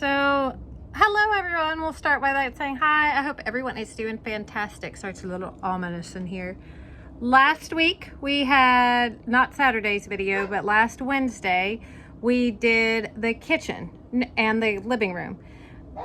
So, hello everyone. We'll start by saying hi. I hope everyone is doing fantastic. Sorry, it's a little ominous in here. Last week we had, not Saturday's video, but last Wednesday we did the kitchen and the living room.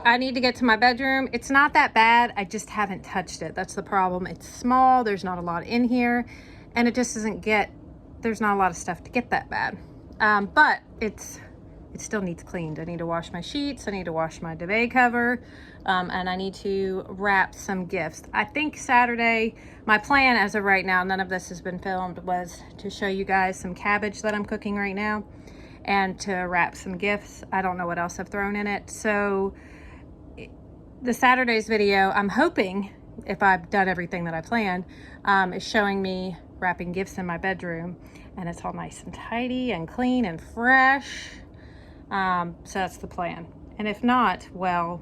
I need to get to my bedroom. It's not that bad. I just haven't touched it. That's the problem. It's small. There's not a lot in here, and it just doesn't get, there's not a lot of stuff to get that bad. But it still needs cleaned. I need to wash my sheets. I need to wash my duvet cover. And I need to wrap some gifts. I think Saturday, my plan as of right now, none of this has been filmed, was to show you guys some cabbage that I'm cooking right now and to wrap some gifts. I don't know what else I've thrown in it. So the Saturday's video, I'm hoping, if I've done everything that I planned, is showing me wrapping gifts in my bedroom, and it's all nice and tidy and clean and fresh. So that's the plan. And if not, well,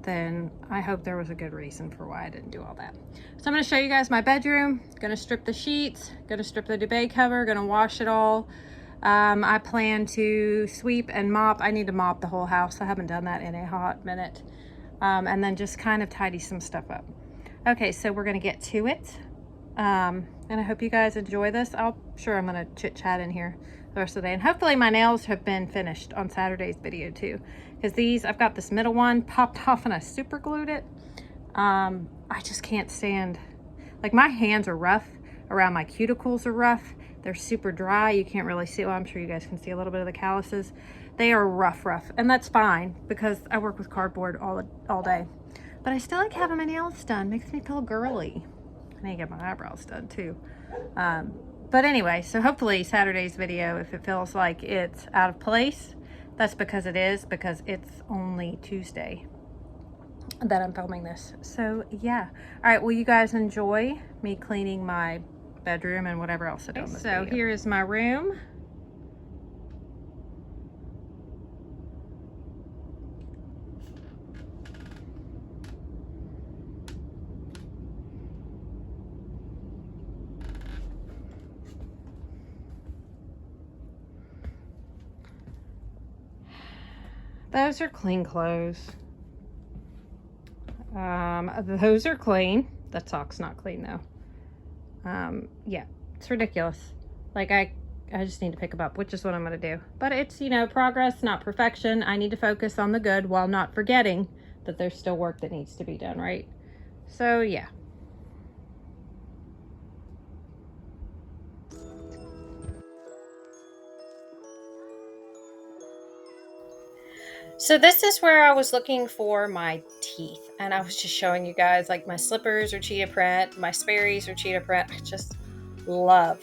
then I hope there was a good reason for why I didn't do all that. So I'm going to show you guys my bedroom. Going to strip the sheets, going to strip the duvet cover, going to wash it all. I plan to sweep and mop. I need to mop the whole house. I haven't done that in a hot minute. And then just kind of tidy some stuff up. Okay, so we're going to get to it. And I hope you guys enjoy this. I'm going to chit chat in here the rest of the day. And hopefully my nails have been finished on Saturday's video too. Because these, I've got this middle one popped off and I super glued it. I just can't stand, like my hands are rough. Around my cuticles are rough. They're super dry. You can't really see, well, I'm sure you guys can see a little bit of the calluses. They are rough. And that's fine because I work with cardboard all day. But I still like having my nails done. Makes me feel girly. I need to get my eyebrows done too. But anyway, so hopefully Saturday's video, if it feels like it's out of place, that's because it is, because it's only Tuesday that I'm filming this. So yeah. All right, well, you guys enjoy me cleaning my bedroom and whatever else I do in this video. So here is my room. Those are clean clothes. Those are clean. That sock's not clean though. Yeah, it's ridiculous. Like I just need to pick them up, which is what I'm going to do. But it's, you know, progress, not perfection. I need to focus on the good while not forgetting that there's still work that needs to be done, right? So yeah. So this is where I was looking for my teeth, and I was just showing you guys, like, my slippers are cheetah print, my Sperry's are cheetah print. I just love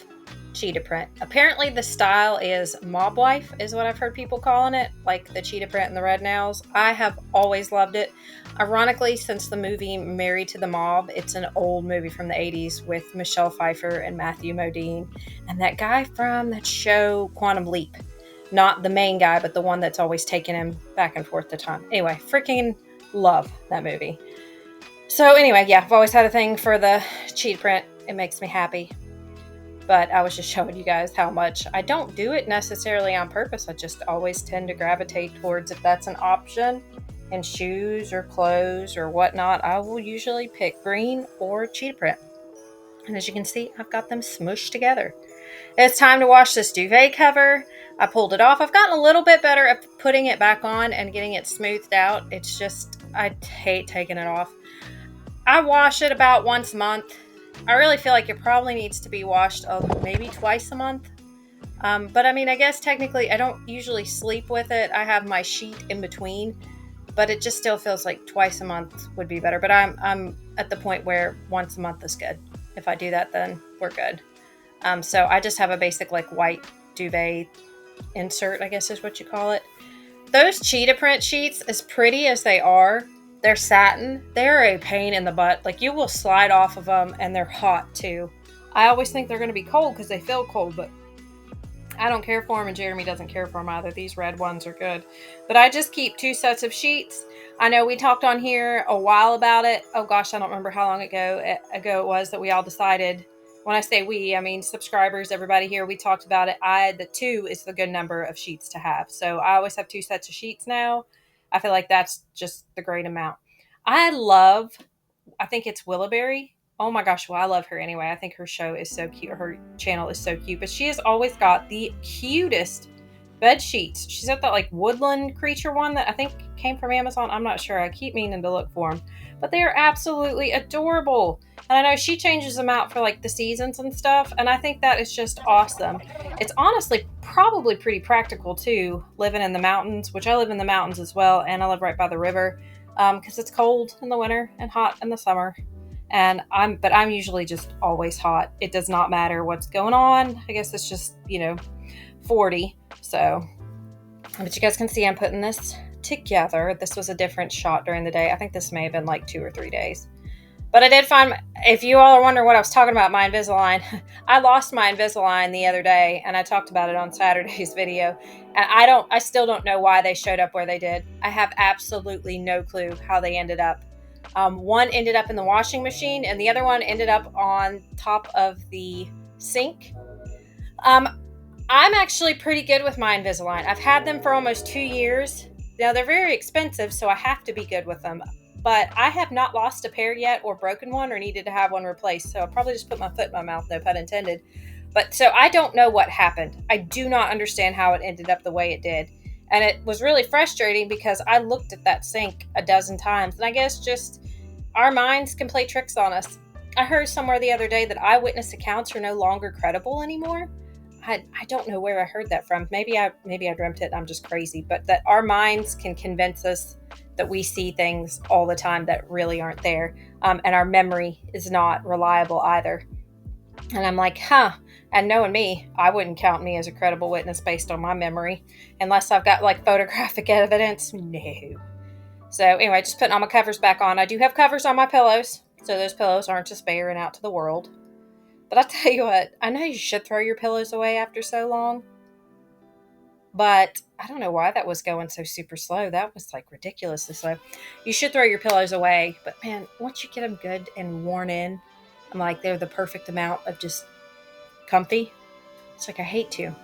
cheetah print. Apparently the style is mob wife is what I've heard people calling it, like the cheetah print and the red nails. I have always loved it. Ironically, since the movie Married to the Mob, it's an old movie from the 80s with Michelle Pfeiffer and Matthew Modine and that guy from that show Quantum Leap. Not the main guy, but the one that's always taking him back and forth the time. Anyway, freaking love that movie. So anyway, yeah, I've always had a thing for the cheetah print. It makes me happy. But I was just showing you guys how much I don't do it necessarily on purpose. I just always tend to gravitate towards, if that's an option in shoes or clothes or whatnot, I will usually pick green or cheetah print. And as you can see, I've got them smooshed together. It's time to wash this duvet cover. I pulled it off. I've gotten a little bit better at putting it back on and getting it smoothed out. It's just, I hate taking it off. I wash it about once a month. I really feel like it probably needs to be washed maybe twice a month. But I mean, I guess technically I don't usually sleep with it. I have my sheet in between, but it just still feels like twice a month would be better. But I'm at the point where once a month is good. If I do that, then we're good. So I just have a basic like white duvet insert, I guess is what you call it. Those cheetah print sheets, as pretty as they are, they're satin. They're a pain in the butt. Like, you will slide off of them, and they're hot too. I always think they're going to be cold because they feel cold, but I don't care for them, and Jeremy doesn't care for them either. These red ones are good. But I just keep 2 sets of sheets. I know we talked on here a while about it. Oh gosh, I don't remember how long ago it was that we all decided. When I say we, I mean subscribers, everybody here, we talked about it. The 2 is the good number of sheets to have. So I always have 2 sets of sheets now. I feel like that's just the great amount. I think it's Willowberry. Oh my gosh, well, I love her anyway. I think her show is so cute. Her channel is so cute. But she has always got the cutest bed sheets. She's got that like woodland creature one that I think came from Amazon. I'm not sure. I keep meaning to look for them. But they are absolutely adorable. And I know she changes them out for like the seasons and stuff. And I think that is just awesome. It's honestly probably pretty practical too, living in the mountains, which I live in the mountains as well. And I live right by the river because it's cold in the winter and hot in the summer. And I'm usually just always hot. It does not matter what's going on. I guess it's just, 40. So, but you guys can see I'm putting this together. This was a different shot during the day. I think this may have been like 2 or 3 days. But I did find, if you all are wondering what I was talking about, my Invisalign, I lost my Invisalign the other day, and I talked about it on Saturday's video. And I still don't know why they showed up where they did. I have absolutely no clue how they ended up. One ended up in the washing machine, and the other one ended up on top of the sink. I'm actually pretty good with my Invisalign. I've had them for almost 2 years. Now, they're very expensive, so I have to be good with them. But I have not lost a pair yet or broken one or needed to have one replaced. So I'll probably just put my foot in my mouth, no pun intended. But so I don't know what happened. I do not understand how it ended up the way it did. And it was really frustrating because I looked at that sink a dozen times. And I guess just our minds can play tricks on us. I heard somewhere the other day that eyewitness accounts are no longer credible anymore. I don't know where I heard that from. Maybe I dreamt it. I'm just crazy. But that our minds can convince us that we see things all the time that really aren't there. And our memory is not reliable either. And I'm like, and knowing me, I wouldn't count me as a credible witness based on my memory unless I've got like photographic evidence. No. So anyway, just putting all my covers back on. I do have covers on my pillows, so those pillows aren't just bare and out to the world. But I'll tell you what, I know you should throw your pillows away after so long, but I don't know why that was going so super slow. That was like ridiculously slow. You should throw your pillows away, but man, once you get them good and worn in, I'm like, they're the perfect amount of just comfy. It's like I hate to.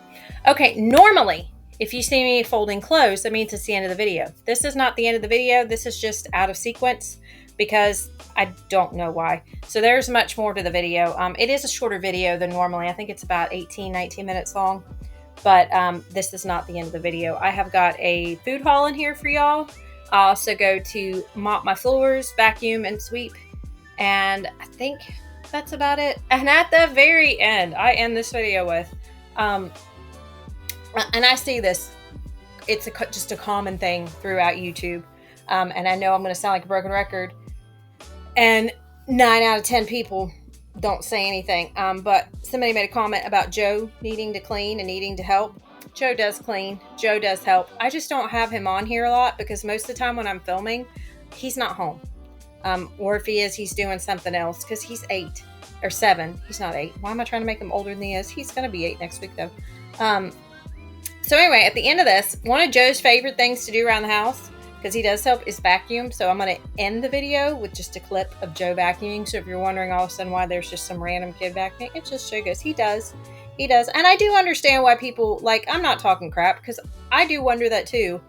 Okay, normally, if you see me folding clothes, that means it's the end of the video. This is not the end of the video. This is just out of sequence because I don't know why. So there's much more to the video. It is a shorter video than normally. I think it's about 18, 19 minutes long. But this is not the end of the video. I have got a food haul in here for y'all. I also go to mop my floors, vacuum, and sweep. And I think that's about it. And at the very end, I end this video with, and I see this, it's just a common thing throughout YouTube. And I know I'm going to sound like a broken record. And 9 out of 10 people don't say anything. But somebody made a comment about Joe needing to clean and needing to help. Joe does clean. Joe does help. I just don't have him on here a lot because most of the time when I'm filming, he's not home. Or if he is, he's doing something else because he's 8 or 7. He's not 8. Why am I trying to make him older than he is? He's going to be 8 next week though. So anyway, at the end of this, one of Joe's favorite things to do around the house, because he does help, is vacuum. So I'm going to end the video with just a clip of Joe vacuuming. So if you're wondering all of a sudden why there's just some random kid vacuuming, it's just Joe goes, he does. And I do understand why people, like, I'm not talking crap because I do wonder that too.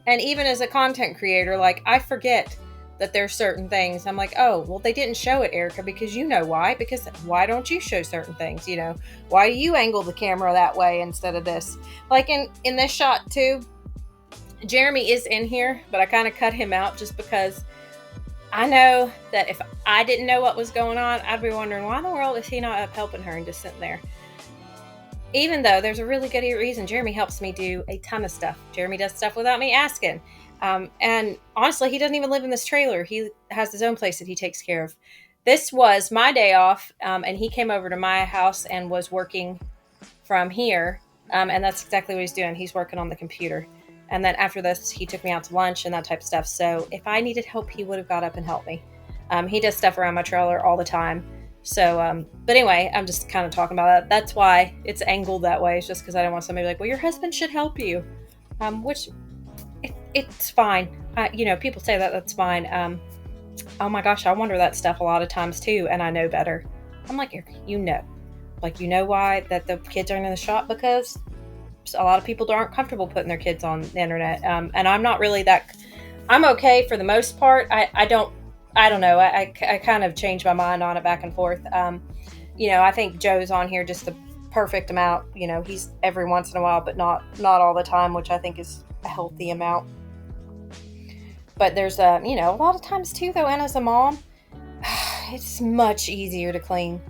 And even as a content creator, like, I forget that there's certain things. I'm like, oh, well, they didn't show it, Erica, because you know why. Because why don't you show certain things? Why do you angle the camera that way instead of this? Like in this shot too, Jeremy is in here, but I kind of cut him out just because I know that if I didn't know what was going on, I'd be wondering, why in the world is he not up helping her and just sitting there? Even though there's a really good reason. Jeremy helps me do a ton of stuff. Jeremy does stuff without me asking. And honestly, he doesn't even live in this trailer. He has his own place that he takes care of. This was my day off, and he came over to my house and was working from here. And that's exactly what he's doing. He's working on the computer. And then after this, he took me out to lunch and that type of stuff. So if I needed help, he would have got up and helped me. He does stuff around my trailer all the time. So, but anyway, I'm just kind of talking about that. That's why it's angled that way. It's just because I don't want somebody to be like, well, your husband should help you. Which it's fine. People say that, that's fine. Oh my gosh, I wonder that stuff a lot of times too. And I know better. I'm like, you know why that the kids aren't in the shop? Because a lot of people aren't comfortable putting their kids on the internet. And I'm not really that, I'm okay for the most part. I don't know. I kind of change my mind on it back and forth. You know, I think Joe's on here just the perfect amount. You know, he's every once in a while, but not all the time, which I think is a healthy amount. But there's you know, a lot of times too, though, and as a mom, it's much easier to clean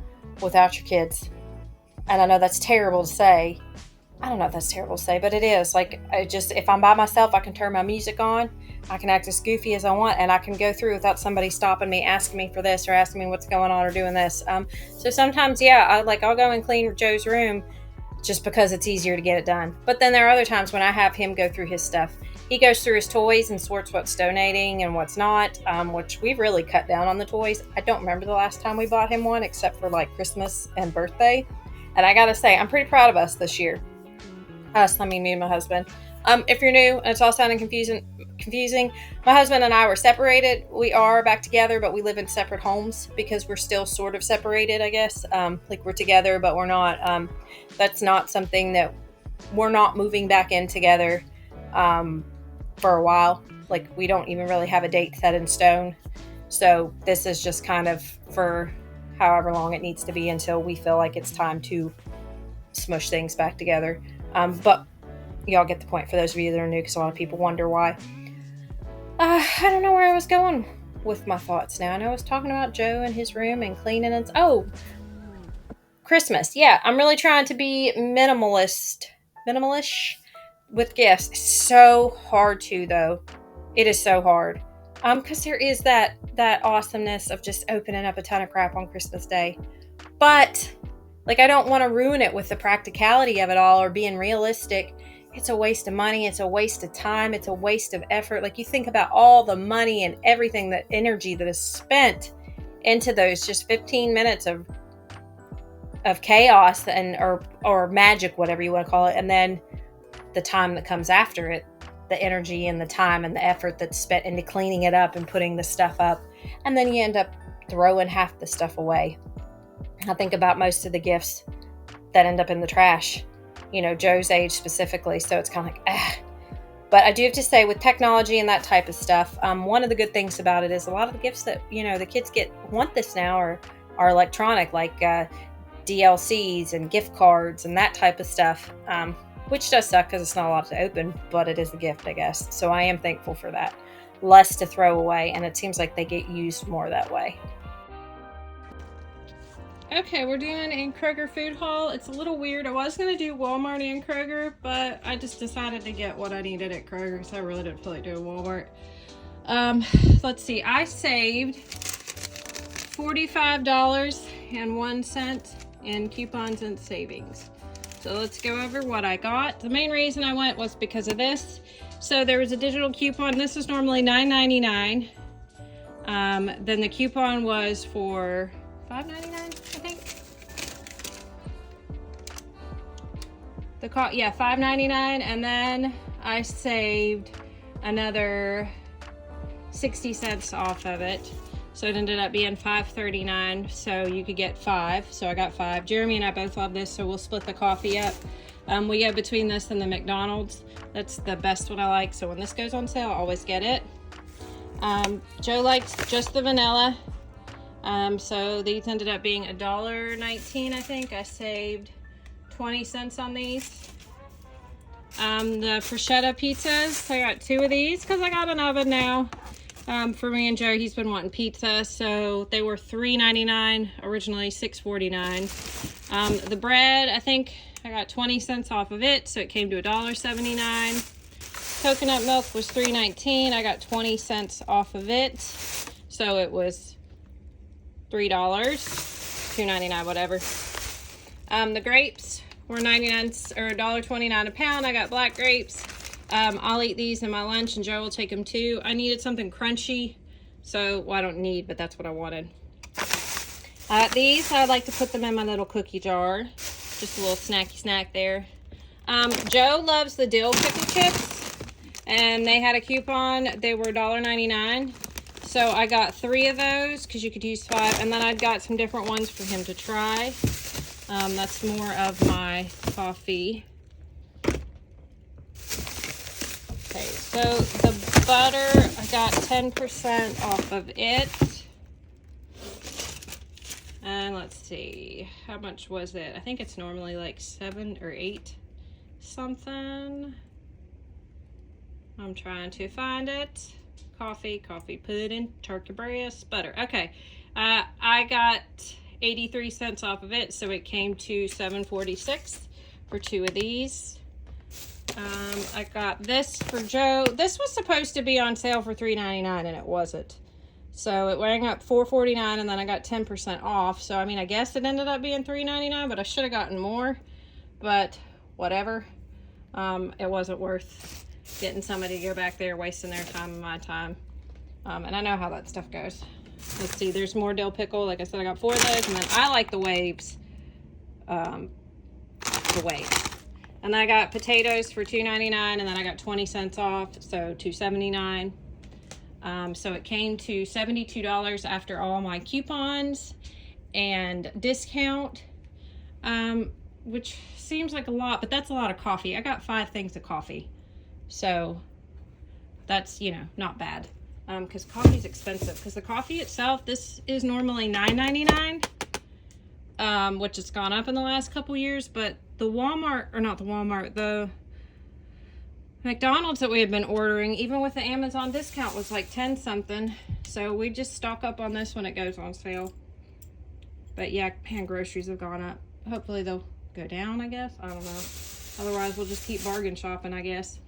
without your kids. And I know that's terrible to say. I don't know if that's terrible to say, but it is. Like, if I'm by myself, I can turn my music on. I can act as goofy as I want, and I can go through without somebody stopping me, asking me for this or asking me what's going on or doing this. So sometimes, yeah, I'll go and clean Joe's room just because it's easier to get it done. But then there are other times when I have him go through his stuff. He goes through his toys and sorts what's donating and what's not, which we've really cut down on the toys. I don't remember the last time we bought him one except for like Christmas and birthday. And I gotta say, I'm pretty proud of us this year. Us, I mean me and my husband. If you're new and it's all sounding confusing, my husband and I were separated. We are back together, but we live in separate homes because we're still sort of separated, I guess. Like we're together, but we're not. That's not something that we're not moving back in together for a while. Like we don't even really have a date set in stone. So this is just kind of for however long it needs to be until we feel like it's time to smush things back together. But y'all get the point for those of you that are new, because a lot of people wonder why. I don't know where I was going with my thoughts now. I know I was talking about Joe and his room and cleaning and Christmas. Yeah, I'm really trying to be minimalish with gifts. It's so hard to, though. It is so hard. Because there is that awesomeness of just opening up a ton of crap on Christmas Day. But like, I don't want to ruin it with the practicality of it all or being realistic. It's a waste of money. It's a waste of time. It's a waste of effort. Like, you think about all the money and everything, that energy that is spent into those just 15 minutes of chaos and or magic, whatever you want to call it. And then the time that comes after it, the energy and the time and the effort that's spent into cleaning it up and putting the stuff up. And then you end up throwing half the stuff away. I think about most of the gifts that end up in the trash, you know, Joe's age specifically. So it's kind of like, But I do have to say, with technology and that type of stuff, one of the good things about it is a lot of the gifts that, you know, the kids want this now are electronic, like DLCs and gift cards and that type of stuff, which does suck because it's not a lot to open, but it is a gift, I guess. So I am thankful for that. Less to throw away, and it seems like they get used more that way. Okay, we're doing a Kroger food haul. It's a little weird. I was going to do Walmart and Kroger, but I just decided to get what I needed at Kroger, so I really didn't feel like doing Walmart. Let's see. I saved $45.01 in coupons and savings. So let's go over what I got. The main reason I went was because of this. So there was a digital coupon. This is normally $9.99. Then the coupon was for $5.99, I think. $5.99, and then I saved another 60 cents off of it. So it ended up being $5.39, so you could get 5. So I got 5. Jeremy and I both love this, so we'll split the coffee up. We go between this and the McDonald's. That's the best one I like, so when this goes on sale, I always get it. Joe likes just the vanilla. So these ended up being $1.19, I think. I saved 20 cents on these. The prosciutto pizzas, I got 2 of these because I got an oven now. For me and Joe, he's been wanting pizza, so they were $3.99, originally $6.49. The bread, I think I got 20 cents off of it, so it came to $1.79. Coconut milk was $3.19. I got 20 cents off of it, so it was $3, $2.99, whatever. The grapes were 99 or $1.29 a pound. I got black grapes. I'll eat these in my lunch, and Joe will take them too. I needed something crunchy, so, well, I don't need, but that's what I wanted. These, I like to put them in my little cookie jar. Just a little snacky snack there. Joe loves the dill pickle chips, and they had a coupon. They were $1.99. So I got 3 of those because you could use 5, and then I've got some different ones for him to try. That's more of my coffee. Okay, so the butter, I got 10% off of it. And let's see, how much was it? I think it's normally like 7 or 8 something. I'm trying to find it. Coffee pudding, turkey breast, butter. Okay, I got 83 cents off of it, so it came to $7.46 for 2 of these. I got this for Joe. This was supposed to be on sale for $3.99 and it wasn't. So it rang up $4.49 and then I got 10% off. So I mean, I guess it ended up being $3.99, but I should have gotten more. But whatever. It wasn't worth getting somebody to go back there wasting their time and my time. And I know how that stuff goes. Let's see, there's more dill pickle. Like I said, I got 4 of those, and then I like the waves. The waves. And then I got potatoes for $2.99, and then I got 20 cents off, so $2.79. So it came to $72 after all my coupons and discount, which seems like a lot, but that's a lot of coffee. I got 5 things of coffee, so that's, you know, not bad. Because coffee's expensive. Because the coffee itself, this is normally $9.99, which has gone up in the last couple years. But the Walmart, or not the Walmart, the McDonald's that we had been ordering, even with the Amazon discount, was like 10 something. So we just stock up on this when it goes on sale. But yeah, pan groceries have gone up. Hopefully they'll go down, I guess. I don't know. Otherwise, we'll just keep bargain shopping, I guess.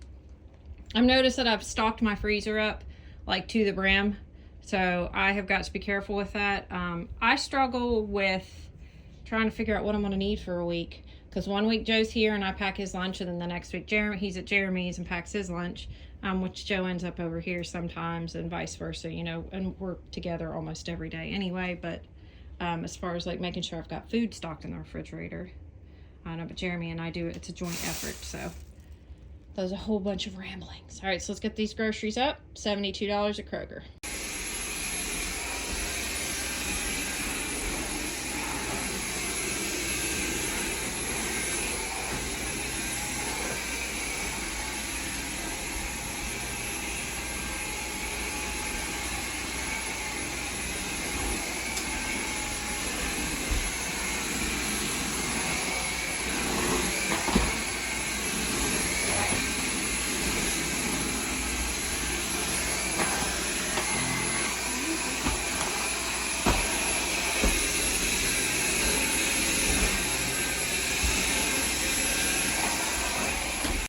I've noticed that I've stocked my freezer up like to the brim, so I have got to be careful with that. I struggle with trying to figure out what I'm going to need for a week, because one week Joe's here and I pack his lunch, and then the next week he's at Jeremy's and packs his lunch, which Joe ends up over here sometimes, and vice versa, you know, and we're together almost every day anyway. But as far as like making sure I've got food stocked in the refrigerator, I don't know, but Jeremy and I do it. It's a joint effort, so there's a whole bunch of ramblings. All right, so let's get these groceries up. $72 at Kroger.